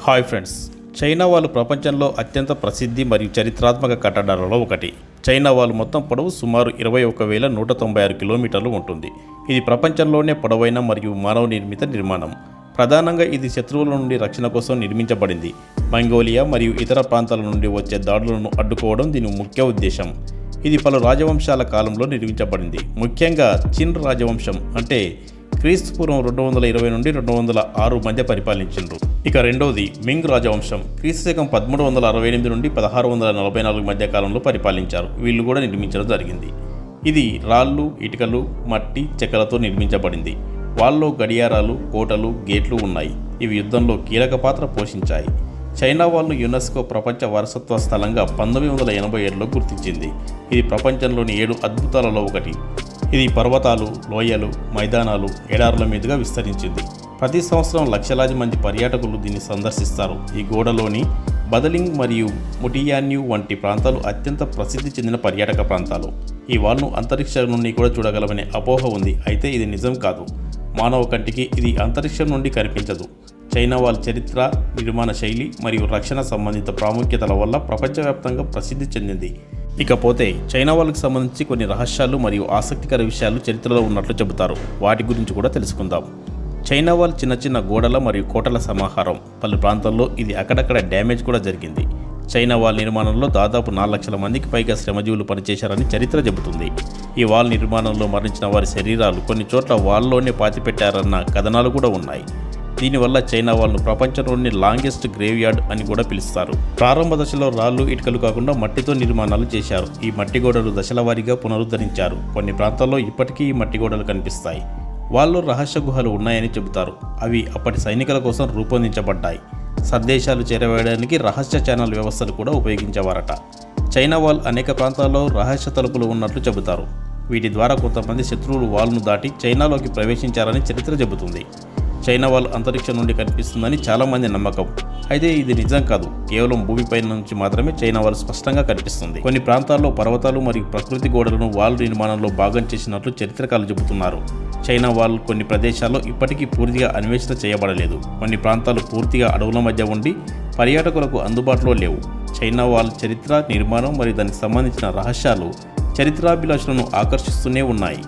Hi friends, China wall ప్రపంచంలో అత్యంత ప్రసిద్ధి మరియు చరిత్రాత్మక కట్టడాలలో ఒకటి. చైనా వాల్ మొత్తం పొడవు సుమారు 21,196 కిలోమీటర్లు ఉంటుంది. ఇది ప్రపంచంలోనే పొడవైన మరియు మానవ నిర్మిత నిర్మాణం. ప్రధానంగా ఇది శత్రువుల నుండి రక్షణ కోసం నిర్మించబడింది. మంగోలియా మరియు ఇతర ప్రాంతాల నుండి వచ్చే దాడులను అడ్డుకోవడం దీని ముఖ్య ఉద్దేశం. ఇది పలు రాజవంశాల కాలంలో నిర్మించబడింది. ముఖ్యంగా చిన్ రాజవంశం అంటే క్రీస్తుపూర్వం 220 నుండి 206 మధ్య పరిపాలించిండ్రు. ఇక రెండవది మింగ్ రాజవంశం క్రీస్తుశకం 1368 నుండి 1644 మధ్య కాలంలో పరిపాలించారు. వీళ్ళు కూడా నిర్మించడం జరిగింది. ఇది రాళ్ళు, ఇటుకలు, మట్టి, చెక్కలతో నిర్మించబడింది. వాళ్ళలో గడియారాలు, కోటలు, గేట్లు ఉన్నాయి. ఇవి యుద్ధంలో కీలక పాత్ర పోషించాయి. చైనా వాల్ను యునెస్కో ప్రపంచ వారసత్వ స్థలంగా 1987లో గుర్తించింది. ఇది ప్రపంచంలోని 7 అద్భుతాలలో ఒకటి. ఇది పర్వతాలు, లోయలు, మైదానాలు, ఎడారుల మీదుగా విస్తరించింది. ప్రతి సంవత్సరం లక్షలాది మంది పర్యాటకులు దీన్ని సందర్శిస్తారు. ఈ గోడలోని బదలింగ్ మరియు ముటియాన్యూ వంటి ప్రాంతాలు అత్యంత ప్రసిద్ధి చెందిన పర్యాటక ప్రాంతాలు. ఈ వాల్ను అంతరిక్షం నుండి కూడా చూడగలమనే అపోహ ఉంది. అయితే ఇది నిజం కాదు. మానవ కంటికి ఇది అంతరిక్షం నుండి కనిపించదు. చైనా వాల్ చరిత్ర, నిర్మాణ శైలి మరియు రక్షణ సంబంధిత ప్రాముఖ్యతల వల్ల ప్రపంచవ్యాప్తంగా ప్రసిద్ధి చెందింది. ఇకపోతే చైనా వాల్కి సంబంధించి కొన్ని రహస్యాలు మరియు ఆసక్తికర విషయాలు చరిత్రలో ఉన్నట్లు చెబుతారు. వాటి గురించి కూడా తెలుసుకుందాం. చైనా వాల్ చిన్న చిన్న గోడల మరియు కోటల సమాహారం. పలు ప్రాంతాల్లో ఇది అక్కడక్కడ డ్యామేజ్ కూడా జరిగింది. చైనా వాల్ నిర్మాణంలో దాదాపు 4 లక్షల మందికి పైగా శ్రమజీవులు పనిచేశారని చరిత్ర చెబుతుంది. ఈ వాల్ నిర్మాణంలో మరణించిన వారి శరీరాలు కొన్ని చోట్ల వాల్లోనే పాతిపెట్టారన్న కథనాలు కూడా ఉన్నాయి. దీనివల్ల చైనా వాల్ను ప్రపంచంలోని లాంగెస్ట్ గ్రేవ్ యార్డ్ అని కూడా పిలుస్తారు. ప్రారంభ దశలో రాళ్ళు, ఇటుకలు కాకుండా మట్టితో నిర్మాణాలు చేశారు. ఈ మట్టి గోడలు దశల వారీగా పునరుద్ధరించారు. కొన్ని ప్రాంతాల్లో ఇప్పటికీ ఈ మట్టి గోడలు కనిపిస్తాయి. వాళ్ళు రహస్య గుహలు ఉన్నాయని చెబుతారు. అవి అప్పటి సైనికుల కోసం రూపొందించబడ్డాయి. సందేశాలు చేరవేయడానికి రహస్య ఛానల్ వ్యవస్థలు కూడా ఉపయోగించేవారట. చైనా వాల్ అనేక ప్రాంతాల్లో రహస్య తలుపులు ఉన్నట్లు చెబుతారు. వీటి ద్వారా కొంతమంది శత్రువులు వాల్ను దాటి చైనాలోకి ప్రవేశించారని చరిత్ర చెబుతుంది. చైనా వాల్ అంతరిక్షం నుండి కనిపిస్తుందని చాలామంది నమ్మకం. అయితే ఇది నిజం కాదు. కేవలం భూమిపై నుంచి మాత్రమే చైనా వాల్ స్పష్టంగా కనిపిస్తుంది. కొన్ని ప్రాంతాల్లో పర్వతాలు మరియు ప్రకృతి గోడలను వాల్ నిర్మాణంలో భాగం చేసినట్లు చరిత్రకారులు చెబుతున్నారు. చైనా వాల్ కొన్ని ప్రదేశాల్లో ఇప్పటికీ పూర్తిగా అన్వేషణ చేయబడలేదు. కొన్ని ప్రాంతాలు పూర్తిగా అడవుల మధ్య ఉండి పర్యాటకులకు అందుబాటులో లేవు. చైనా వాల్ చరిత్ర, నిర్మాణం మరియు దానికి సంబంధించిన రహస్యాలు చరిత్రాభిలాషులను ఆకర్షిస్తూనే ఉన్నాయి.